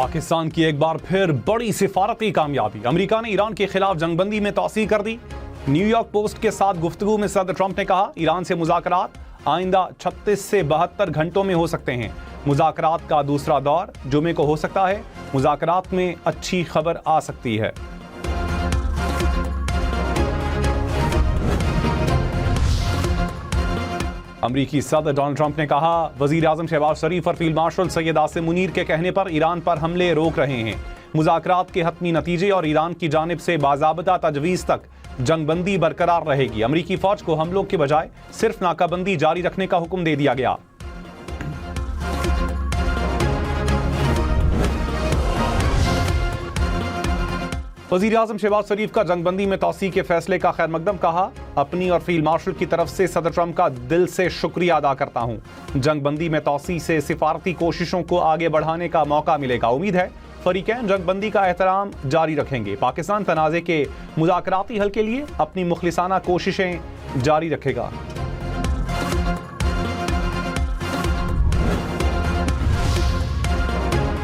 पाकिस्तान की एक बार फिर बड़ी सिफारती कामयाबी। अमेरिका ने ईरान के खिलाफ जंगबंदी में तौसीह कर दी। न्यूयॉर्क पोस्ट के साथ गुफ्तगू में सदर ट्रंप ने कहा, ईरान से मुज़ाकरात आइंदा 36 से 72 घंटों में हो सकते हैं। मुज़ाकरात का दूसरा दौर जुमे को हो सकता है। मुज़ाकरात में अच्छी खबर आ सकती है। अमरीकी सदर डोनाल्ड ट्रंप ने कहा, वजीर आजम शहबाज शरीफ और फील्ड मार्शल सैयद आसिम मुनीर के कहने पर ईरान पर हमले रोक रहे हैं। मुज़ाकरात के हतमी नतीजे और ईरान की जानिब से बाज़ाबता तजवीज़ तक जंगबंदी बरकरार रहेगी। अमरीकी फौज को हमलों के बजाय सिर्फ नाकाबंदी जारी रखने का हुक्म दे दिया गया। वज़ीर आज़म शहबाज शरीफ का जंगबंदी में तौसीह के फैसले का खैर मकदम कहा, अपनी और फील्ड मार्शल की तरफ से सदर ट्रंप का दिल से शुक्रिया अदा करता हूं। जंगबंदी में तौसीह से सिफारती कोशिशों को आगे बढ़ाने का मौका मिलेगा। उम्मीद है फरीकैन जंगबंदी का एहतराम जारी रखेंगे। पाकिस्तान तनाज़े के मुज़ाकराती हल के लिए अपनी मुखलिसाना कोशिशें जारी रखेगा।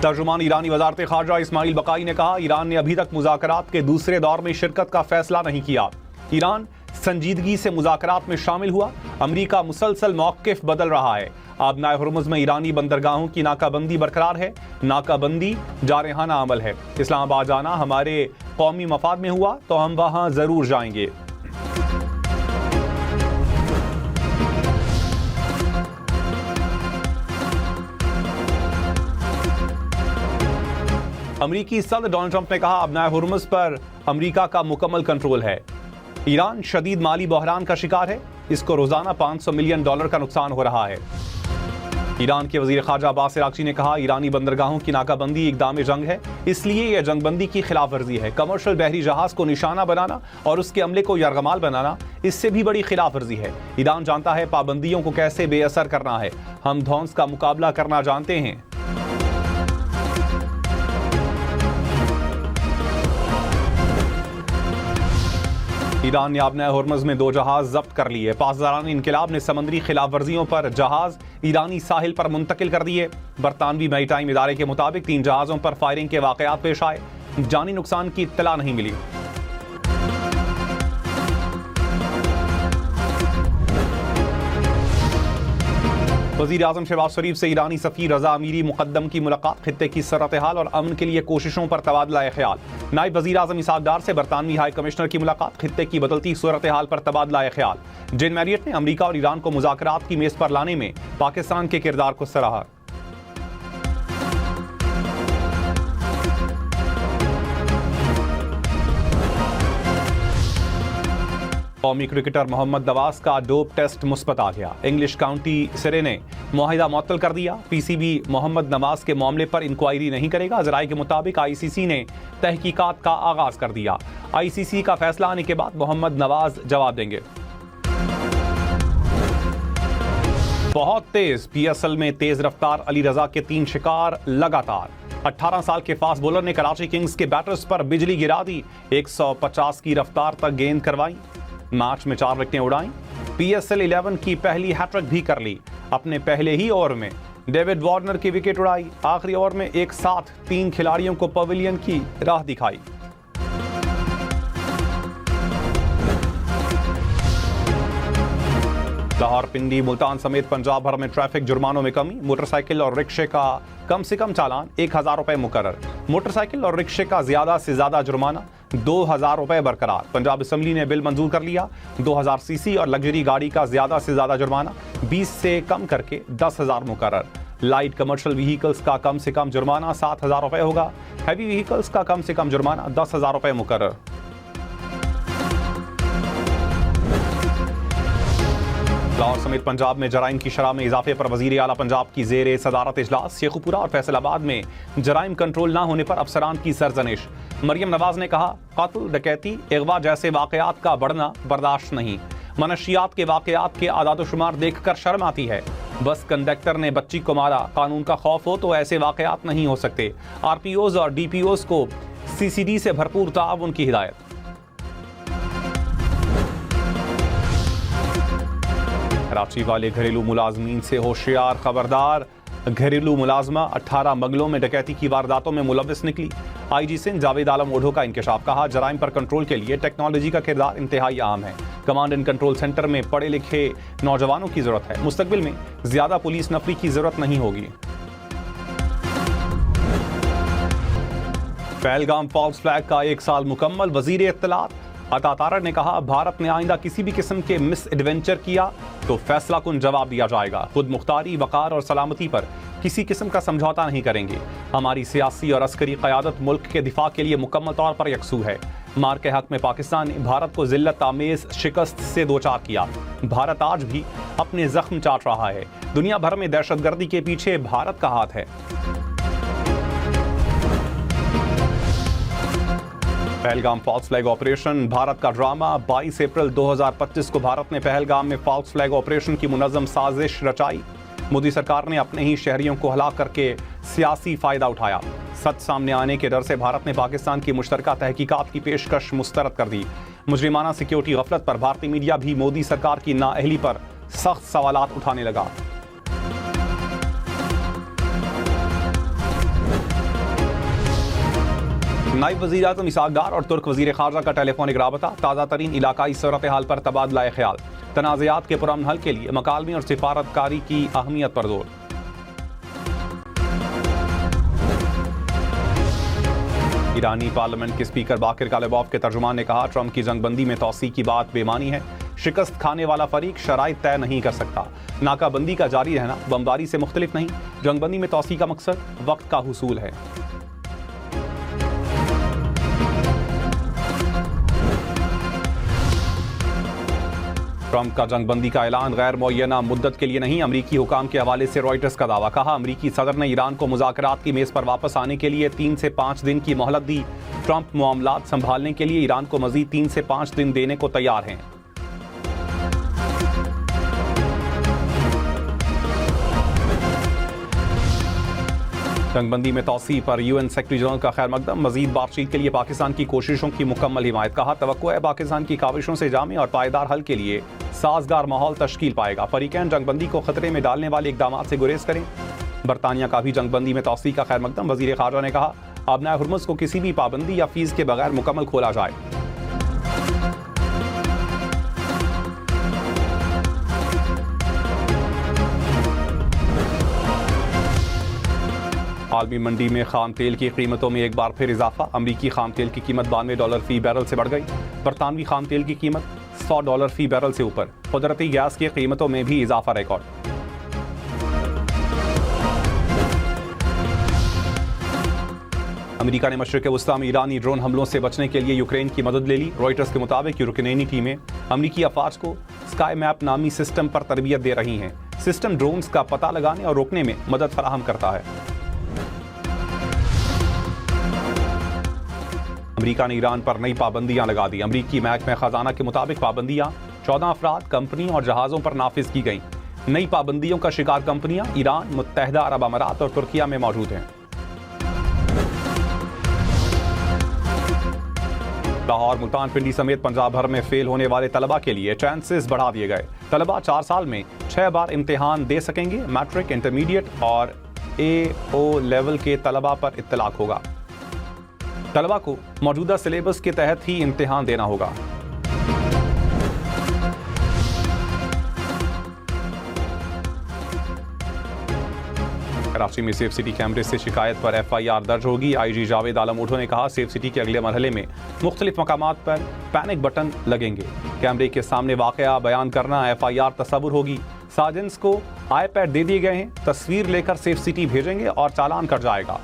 तर्जुमान ईरानी वज़ारत ख़ारजा इस्माइल बकाई ने कहा, ईरान ने अभी तक मुज़ाकरात के दूसरे दौर में शिरकत का फैसला नहीं किया। ईरान संजीदगी से मुज़ाकरात में शामिल हुआ। अमरीका मुसलसल मौक़िफ़ बदल रहा है। आबनाए हुर्मुज़ में ईरानी बंदरगाहों की नाकाबंदी बरकरार है। नाकाबंदी जारहाना अमल है। इस्लामाबाद जाना हमारे कौमी मफाद में हुआ तो हम वहाँ ज़रूर जाएंगे। अमरीकी सदर डोनाल्ड ट्रंप ने कहा, आबनाए हुर्मुज़ पर अमरीका का मुकम्मल कंट्रोल है। ईरान शदीद माली बहरान का शिकार है। इसको रोजाना $500 मिलियन का नुकसान हो रहा है। ईरान के वजीर खारजा अब्बास इराक़ची ने कहा, ईरानी बंदरगाहों की नाकाबंदी इक़दाम जंग है, इसलिए यह जंगबंदी की खिलाफ वर्जी है। कमर्शियल बहरी जहाज को निशाना बनाना और उसके अमले को यरगमाल बनाना इससे भी बड़ी खिलाफ वर्जी है। ईरान जानता है पाबंदियों को कैसे बेअसर करना है। हम धौंस का मुकाबला करना जानते हैं। ईरान ने आबनाए हुर्मुज़ में 2 जहाज जब्त कर लिए। पासदारान इनकलाब ने समंदरी खिलाफ वर्जियों पर जहाज ईरानी साहिल पर मुंतकिल कर दिए। बरतानवी मैरीटाइम इदारे के मुताबिक 3 जहाज़ों पर फायरिंग के वाक़यात पेश आए। जानी नुकसान की इत्तला नहीं मिली। वज़ीर आज़म शहबाज शरीफ से ईरानी सफ़ीर रज़ा अमीरी मुक़द्दम की मुलाकात। खित्ते की सूरत हाल और अमन के लिए कोशिशों पर तबादला ख्याल। नायब वज़ीर आज़म इसहाक़ डार से बरतानवी हाई कमिश्नर की मुलाकात। खित्ते की बदलती सूरत हाल पर तबादला ख्याल। जेन मैरियट ने अमरीका और ईरान को मुज़ाकरात की मेज़ पर लाने में पाकिस्तान के किरदार को सराहा। कौमी क्रिकेटर मोहम्मद नवाज का डोप टेस्ट मुस्बत आ गया। इंग्लिश काउंटी सिरे ने मुआहिदा मुअत्तल कर दिया। पीसीबी मोहम्मद नवाज के मामले पर इंक्वायरी नहीं करेगा। ज़राए के मुताबिक आईसीसी ने तहकीकात का आगाज कर दिया। आईसीसी का फैसला आने के बाद मोहम्मद नवाज जवाब देंगे। बहुत तेज पीएसएल में तेज रफ्तार अली रजा के 3 शिकार लगातार। 18 साल के फास्ट बॉलर ने कराची किंग्स के बैटर्स पर बिजली गिरा दी। 150 की रफ्तार तक गेंद करवाई। मैच में 4 विकेटें उड़ाई। पीएसएल 11 की पहली हैट्रिक भी कर ली। अपने पहले ही ओवर में डेविड वार्नर की विकेट उड़ाई। आखिरी ओवर में एक साथ 3 खिलाड़ियों को पवेलियन की राह दिखाई। लाहौर, पिंडी, मुल्तान समेत पंजाब भर में ट्रैफिक जुर्मानों में कमी। मोटरसाइकिल और रिक्शे का कम से कम चालान 1000 रुपए मुकर्रर। मोटरसाइकिल और रिक्शे का ज्यादा से ज्यादा जुर्माना 2000 रुपए बरकरार। पंजाब असेंबली ने बिल मंजूर कर लिया। 2000 सीसी और लग्जरी गाड़ी का ज्यादा से ज्यादा जुर्माना 20 से कम करके 10,000 मुकर्रर। लाइट कमर्शियल व्हीकल्स का कम से कम जुर्माना 7000 रुपए होगा। हैवी व्हीकल्स का कम से कम जुर्माना 10,000 रुपए मुकर्रर। लाहौर समेत पंजाब में जराइम की शरह में इजाफे पर वजीर आला पंजाब की जेर सदारत इजलास। शेखुपुरा और फैसलाबाद में जराइम कंट्रोल ना होने पर अफसरान की सरजनिश। मरियम नवाज ने कहा, कत्ल, डकैती, अगवा जैसे वाकयात का बढ़ना बर्दाश्त नहीं। मनशियात के वाकयात के आदादोशुमार देख कर शर्म आती है। बस कंडक्टर ने बच्ची को मारा, कानून का खौफ हो तो ऐसे वाकयात नहीं हो सकते। आरपीओज और डीपीओज को सीसीडी से भरपूर ताउन की हिदायत। कराची वाले घरेलू मुलाजमीन से होशियार, खबरदार, घरेलू मुलाजमा 18 मंगलों में डकैती की वारदातों में मुलविस निकली। आईजी सिंध जावेद आलम ओढ़ो का इंकशाफ। कहा, जराइम पर कंट्रोल के लिए टेक्नोलॉजी का किरदार इंतहाई अहम है। कमांड एंड कंट्रोल सेंटर में पढ़े लिखे नौजवानों की जरूरत है। मुस्तकबिल में ज्यादा पुलिस नफरी की जरूरत नहीं होगी। पहलगाम फॉल्स फ्लैग का 1 साल मुकम्मल। वजीर इत्तलात अता तारड़ ने कहा, भारत ने आइंदा किसी भी किस्म के मिस एडवेंचर किया तो फैसला कुन जवाब दिया जाएगा। खुद मुख्तारी, वकार और सलामती पर किसी किस्म का समझौता नहीं करेंगे। हमारी सियासी और अस्करी क़यादत मुल्क के दिफा के लिए मुकम्मल तौर पर यकसू है। मार के हक में पाकिस्तान ने भारत को जिल्लत आमेज शिकस्त से दोचार किया। भारत आज भी अपने जख्म चाट रहा है। दुनिया भर में दहशतगर्दी के पीछे भारत का हाथ है। Pahalgam false flag operation Bharat का ड्रामा। 22 अप्रैल 2025 को भारत ने पहलगाम में फॉल्स फ्लैग ऑपरेशन की मुनज़्ज़म साजिश रचाई। मोदी सरकार ने अपने ही शहरियों को हलाक करके सियासी फायदा उठाया। सच सामने आने के डर से भारत ने पाकिस्तान की मुश्तरका तहकीकात की पेशकश मुस्तरद कर दी। मुजरिमाना सिक्योरिटी गफलत पर भारतीय मीडिया भी मोदी सरकार की नाअहली पर सख्त सवालात उठाने लगा। नायब वज़ीर आज़म इसहाक़ डार और तुर्क वज़ीर ख़ारजा का टेलीफोनिक राबता। ताज़ा तरीन इलाकाई सूरत हाल पर तबादला ख्याल। तनाज़ात के पुरअमन हल के लिए मकालमी और सिफारतकारी की अहमियत पर जोर। ईरानी पार्लियामेंट के स्पीकर बाकिर कालिबॉफ के तर्जुमान ने कहा, ट्रंप की जंगबंदी में तौसी की बात बेमानी है। शिकस्त खाने वाला फरीक शराइत तय नहीं कर सकता। नाकाबंदी का जारी रहना बमबारी से मुख्तलिफ नहीं। जंगबंदी में तौसी का मकसद वक्त का हुसूल है। ट्रंप का जंगबंदी का ऐलान गैर मुअय्यना मुद्दत के लिए नहीं। अमरीकी हुकाम के हवाले से रॉयटर्स का दावा। कहा, अमरीकी सदर ने ईरान को मुज़ाकरात की मेज़ पर वापस आने के लिए 3 से 5 दिन की मोहलत दी। ट्रंप मामलात संभालने के लिए ईरान को मज़ीद 3 से 5 दिन देने को तैयार हैं। जंगबंदी में तौसी पर यूएन सेक्रेटरी जनरल का खैर मकदम। मजीद बातचीत के लिए पाकिस्तान की कोशिशों की मुकम्मल हिमायत। कहा, तवक्को है पाकिस्तान की काविशों से जामे और पायदार हल के लिए साजगार माहौल तश्कील पाएगा। फरीकैन जंगबंदी को खतरे में डालने वाले इकदाम से गुरेज करें। बरतानिया का भी जंगबंदी में तौसी का खैर मकदम। वजीर खारजा ने कहा, अबनाए हुर्मुज़ को किसी भी पाबंदी या फीस के बगैर मुकम्मल खोला जाए। आलमी मंडी में खाम तेल की कीमतों में एक बार फिर इजाफा। अमरीकी खाम तेल की कीमत $92 फी बैरल से बढ़ गई। बरतानवी खाम तेल की कीमत $100 फी बैरल से ऊपर। कुदरती गैस की कीमतों में भी इजाफा रिकॉर्ड। अमेरिका ने मशरिक़ वस्ता में ईरानी ड्रोन हमलों से बचने के लिए यूक्रेन की मदद ले ली। रॉयटर्स के मुताबिक यूक्रेनी टीमें अमरीकी अफवाज को स्काई मैप नामी सिस्टम पर तरबियत दे रही हैं। सिस्टम ड्रोन्स का पता लगाने और रोकने में मदद फराहम करता है। अमेरिका ने ईरान पर नई पाबंदियां लगा दी। अमरीकी महकमा खजाना के मुताबिक पाबंदियां 14 अफराद, कंपनी और जहाज़ों पर नाफिज की गईं। नई पाबंदियों का शिकार कंपनियां ईरान, मुत्तहदा अरब अमारात और तुर्किया में मौजूद हैं। लाहौर, मुल्तान पिंडी समेत पंजाब भर में फेल होने वाले तलबा के लिए चांसेस बढ़ा दिए गए। तलबा 4 साल में 6 बार इम्तिहान दे सकेंगे। मैट्रिक, इंटरमीडिएट और AO लेवल के तलबा पर इत्तलाक होगा। तलबा को मौजूदा सिलेबस के तहत ही इम्तिहान देना होगा। कराची में सेफ सिटी कैमरे से शिकायत पर FIR दर्ज होगी। IG जावेद आलम ओढ़ो ने कहा, सेफ सिटी के अगले मरहले में मुख्तलिफ मकामात पर पैनिक बटन लगेंगे। कैमरे के सामने वाकया बयान करना FIR तस्वुर होगी। साजिंस को iPad दे दिए गए हैं। तस्वीर लेकर सेफ सिटी भेजेंगे और चालान कर जाएगा।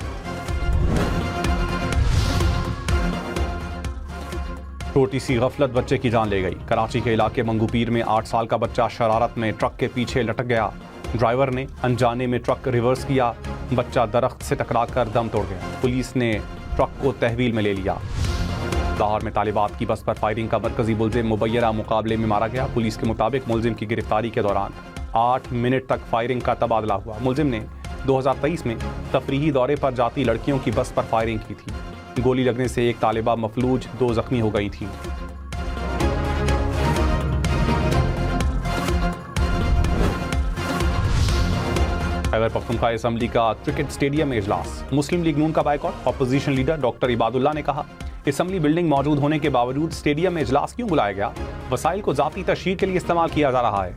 छोटी सी गफलत बच्चे की जान ले गई। कराची के इलाके मंगूपीर में 8 साल का बच्चा शरारत में ट्रक के पीछे लटक गया। ड्राइवर ने अनजाने में ट्रक रिवर्स किया। बच्चा दरख्त से टकराकर दम तोड़ गया। पुलिस ने ट्रक को तहवील में ले लिया। लाहौर में तालिबात की बस पर फायरिंग का मरकजी मुलजिम मुबैना मुकाबले में मारा गया। पुलिस के मुताबिक मुलजिम की गिरफ्तारी के दौरान 8 मिनट तक फायरिंग का तबादला हुआ। मुलजिम ने 2023 में तफरीही दौरे पर जाती लड़कियों की बस पर फायरिंग की थी। गोली लगने से एक तालिबा मफलूज, 2 जख्मी हो गई थी। खैबर पख्तूनख्वा असम्बली का क्रिकेट स्टेडियम में इजलास, मुस्लिम लीग नून का boycott. Opposition leader doctor Ibadullah ने कहा, असम्बली बिल्डिंग मौजूद होने के बावजूद स्टेडियम में इजलास क्यों बुलाया गया? वसाइल को जाती तशहीर के लिए इस्तेमाल किया जा रहा है।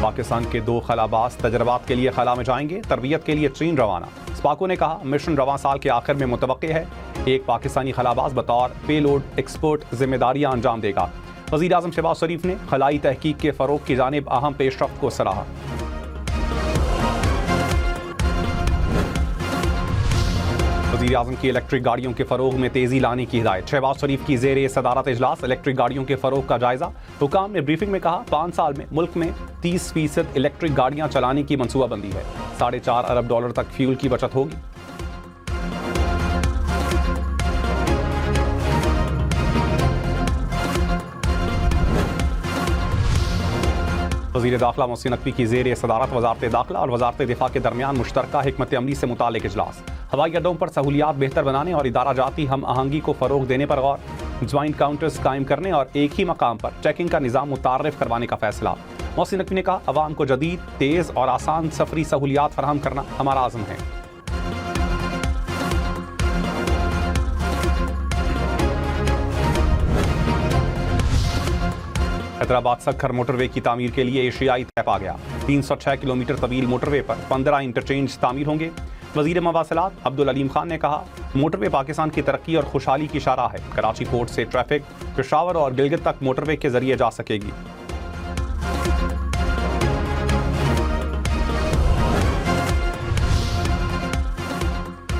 पाकिस्तान के 2 खलाबाज तजर्बात के लिए खला में जाएंगे, तरबियत के लिए चीन रवाना। स्पाको ने कहा, मिशन रवां साल के आखिर में मुतवक्के है। एक पाकिस्तानी खलाबाज बतौर पेलोड एक्सपर्ट जिम्मेदारियां अंजाम देगा। वज़ीर आज़म शहबाज शरीफ ने खलाई तहकीक के फ़रोग़ की जानिब अहम पेशरफ्त को सराहा। वज़ीर आज़म की इलेक्ट्रिक गाड़ियों के फ़रोग़ में तेज़ी लाने की हिदायत। शहबाज शरीफ की ज़ेरे सदारत इजलास इलेक्ट्रिक गाड़ियों के फ़रोग़ का जायज़ा। हुकाम ने ब्रीफिंग में कहा, 5 साल में मुल्क में 30% इलेक्ट्रिक गाड़ियाँ चलाने की मनसूबाबंदी है। $4.5 अरब तक फ्यूल की बचत होगी। वज़ीर दाखिला मोहसिन नकवी की ज़ेर सदारत वज़ारत दाखिला और वज़ारत दिफा के दरमियान मुश्तरका हिकमत अमली से मुतालिक इजलास। हवाई अड्डों पर सहूलियात बेहतर बनाने और इदारा जाती हम आहंगी को फ़रोग़ देने पर गौर। ज्वाइंट काउंटर्स कायम करने और एक ही मकाम पर चेकिंग का निज़ाम मुतारफ़ करवाने का फैसला। मोहसिन नकवी ने कहा, अवाम को जदीद, तेज़ और आसान सफरी सहूलियात फराहम करना हमारा आज़म है। हैदराबाद सक्खर मोटरवे की तामीर के लिए एशियाई तय पा गया। 306 किलोमीटर तवील मोटरवे पर 15 इंटरचेंज तामीर होंगे। वज़ीर मवासिलात अब्दुल अलीम खान ने कहा, मोटरवे पाकिस्तान की तरक्की और खुशहाली की इशारा है। कराची पोर्ट से ट्रैफिक पेशावर और गिलगित तक मोटरवे के जरिए जा सकेगी।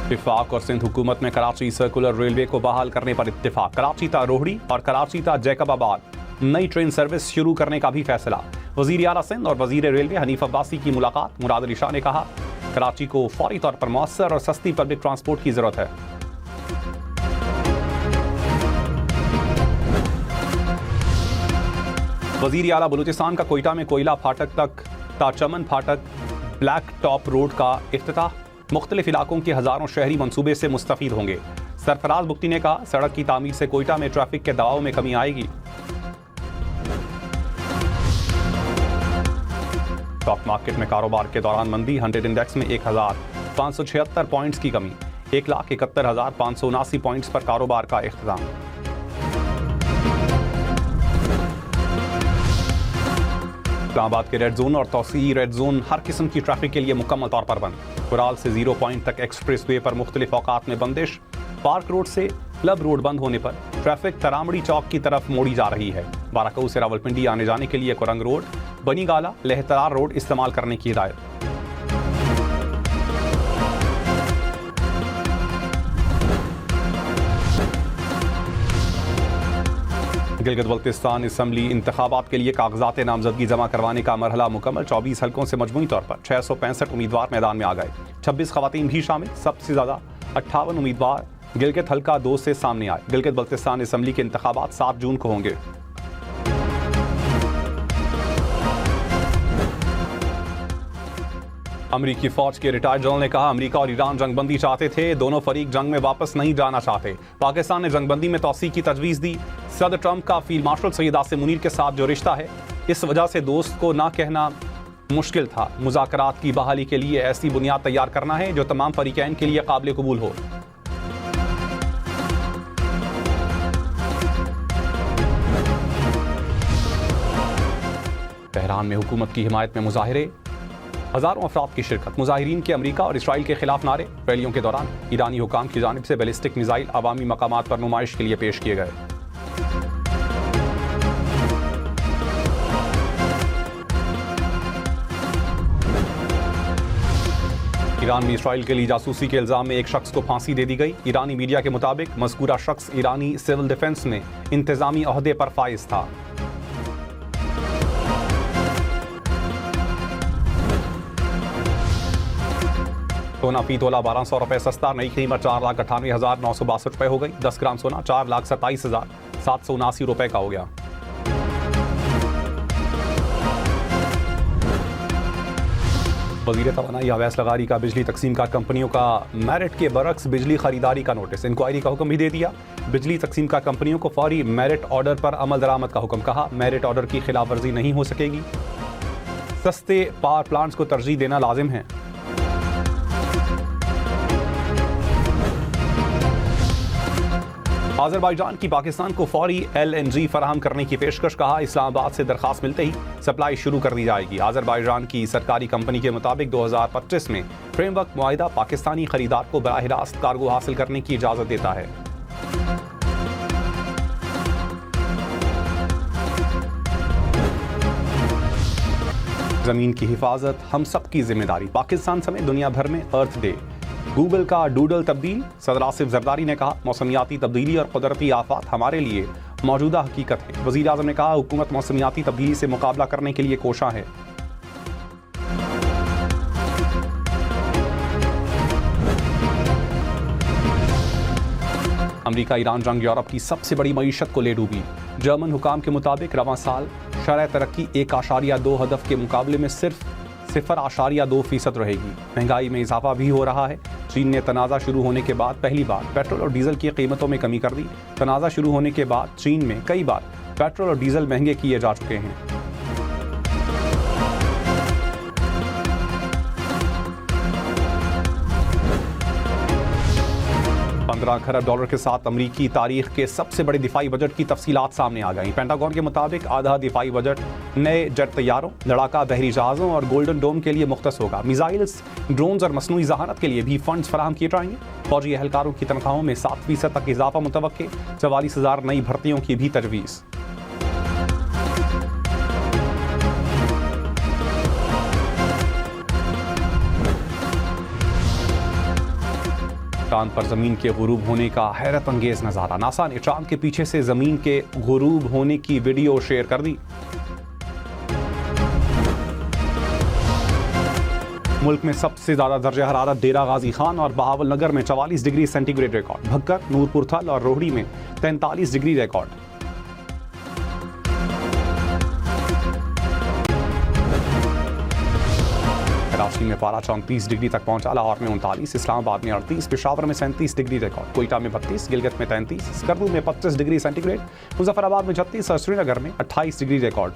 इत्तेफाक और सिंध हुकूमत में कराची सर्कुलर रेलवे को बहाल करने पर इत्तेफाक। कराची ता रोहड़ी और कराची ता जैकबाबाद नई ट्रेन सर्विस शुरू करने का भी फैसला। वज़ीर आला सिंध और वज़ीर रेलवे हनीफ अब्बासी की मुलाकात। मुराद अली शाह ने कहा, कराची को फौरी तौर पर मौसर और सस्ती पब्लिक ट्रांसपोर्ट की जरूरत है। वज़ीर आला बलूचिस्तान का कोयटा में कोयला फाटक तक ताचमन फाटक ब्लैक टॉप रोड का इफ्तिताह। मुख्तलिफ इलाकों के हज़ारों शहरी मंसूबे से मुस्तफ़ीद होंगे। सरफराज बुख्ती ने कहा, सड़क की तामीर से कोयटा में ट्रैफिक के दबाव में कमी आएगी। स्टॉक मार्केट में कारोबार के दौरान मंदी। 100 इंडेक्स में 1576 पॉइंट्स की कमी। 1,71,579 पॉइंट्स पर कारोबार का इख्तिताम। इस्लामाबाद के रेड जोन और तौसीई रेड जोन हर किस्म की ट्रैफिक के लिए मुकम्मल तौर पर बंद। कुराल से 0 पॉइंट तक एक्सप्रेस वे पर मुख्तलिफ औकात में बंदिश। पार्क रोड से क्लब रोड बंद होने पर ट्रैफिक तरामड़ी चौक की तरफ मोड़ी जा रही है। बाराकऊ से रावलपिंडी आने जाने के लिए कुरंग रोड, बनी गाला, लहतरार रोड इस्तेमाल करने की हिदायत। गिलगित बल्तिस्तान असम्बली इंतखाबात के लिए कागजात नामजदगी जमा करवाने का मरहला मुकम्मल। 24 हलकों से मजमूई तौर पर 665 उम्मीदवार मैदान में आ गए। 26 खवातीन भी शामिल। सबसे ज्यादा 58 उम्मीदवार गिलगित हल्का 2 से सामने आए। गिलगित बल्तिस्तान असम्बली के इंतखाबात 7 जून को होंगे। अमरीकी फौज के रिटायर्ड जनरल ने कहा, अमरीका और ईरान जंगबंदी चाहते थे, दोनों फरीक जंग में वापस नहीं जाना चाहते। पाकिस्तान ने जंगबंदी में तौसीक की तजवीज़ दी। सदर ट्रंप का फील्ड मार्शल सैयद आसिम मुनीर के साथ जो रिश्ता है, इस वजह से दोस्त को ना कहना मुश्किल था। मुज़ाकरात की बहाली के लिए ऐसी बुनियाद तैयार करना है जो तमाम फरीकैन के लिए काबिल कबूल हो। तेहरान में हुकूमत की हिमायत में मुजाहिरे। हजारों अफराद की शिरकत। मुजाहिरीन के अमरीका और इसराइल के खिलाफ नारे। रैलियों के दौरान ईरानी हुकाम की जानिब से बैलिस्टिक मिसाइल अवामी मकामात पर नुमाइश के लिए पेश किए गए। ईरान में इसराइल के लिए जासूसी के इल्जाम में एक शख्स को फांसी दे दी गई। ईरानी मीडिया के मुताबिक मज़कूरा शख्स ईरानी सिविल डिफेंस में इंतजामी ओहदे पर फाइज था। सोना फी तोला 1200 रुपए सस्ता। नई कीमत 4,98,962 रुपए हो गई। 10 ग्राम सोना 4,27,779 रुपए का हो गया। वज़ीर तवानाई अवैस लगारी का बिजली तकसीम कार कंपनियों का मेरिट के बरक्स बिजली खरीदारी का नोटिस, इंक्वायरी का हुक्म भी दे दिया। बिजली तकसीम कार कंपनियों को फौरी मेरिट ऑर्डर पर अमल दरामद का हुक्म, कहा मेरिट ऑर्डर की खिलाफ वर्जी नहीं हो सकेगी। सस्ते पावर प्लांट्स को तरजीह देना लाजिम है। अज़रबाईजान की पाकिस्तान को फौरी LNG फराहम करने की पेशकश, कहा इस्लामाबाद से दरखास्त मिलते ही सप्लाई शुरू कर दी जाएगी। अज़रबाईजान की सरकारी कंपनी के मुताबिक 2025 में फ्रेमवर्क मुआहिदा पाकिस्तानी खरीदार को बराह रास्त कार्गो हासिल करने की इजाज़त देता है। ज़मीन की हिफाजत हम सब की जिम्मेदारी, पाकिस्तान समेत दुनिया भर में अर्थ डे। गूगल का डूडल तब्दील, सदर आसिफ जरदारी ने कहा मौसमियाती तब्दीली और कुदरती आफात हमारे लिए मौजूदा हकीकत है। वज़ीर आज़म ने कहा हुकूमत मौसमियाती तब्दीली से मुकाबला करने के लिए कोशा है। अमेरिका ईरान जंग यूरोप की सबसे बड़ी मईशत को ले डूबी। जर्मन हुकाम के मुताबिक रवां साल शरह तरक्की 1.2 हदफ के मुकाबले में सिर्फ 0.2% रहेगी। महंगाई में इजाफा भी हो रहा है। चीन ने तनाज़ा शुरू होने के बाद पहली बार पेट्रोल और डीजल की कीमतों में कमी कर दी। तनाज़ा शुरू होने के बाद चीन में कई बार पेट्रोल और डीजल महंगे किए जा चुके हैं। $15 खरब के साथ अमरीकी तारीख के सबसे बड़े दिफाई बजट की तफसीलात सामने आ गई। पेंटागन के मुताबिक आधा दिफाई बजट नए जेट तैयारों, लड़ाका बहरी जहाज़ों और गोल्डन डोम के लिए मुख्तस होगा। मिसाइल्स, ड्रोन्स और मसनूई जहानत के लिए भी फंड्स फराहम किए जाएंगे। फौजी एहलकारों की तनख्वाहों में 7% तक इजाफा मुतवक्के। 44,000 नई भर्तियों की भी तजवीज़। चांद पर जमीन के गुरूब होने का हैरत अंगेज नजारा। नासा ने चांद के पीछे से जमीन के गुरूब होने की वीडियो शेयर कर दी। मुल्क में सबसे ज्यादा दर्जा हरारत डेरा गाजी खान और बहावल नगर में 44 degree centigrade record. Bhakkar, Nurpur थल और रोहड़ी में 43 डिग्री रिकॉर्ड। कराची में पारा 34 डिग्री तक पहुंचा। लाहौर में 39, इस्लामाबाद में 38, पेशावर में 37 डिग्री रिकॉर्ड। कोयटा में 32, गिलगित में 33, स्कर्दू में 25 डिग्री सेंटीग्रेड, मुजफ्फराबाद में 36 और श्रीनगर में 28 डिग्री रिकॉर्ड।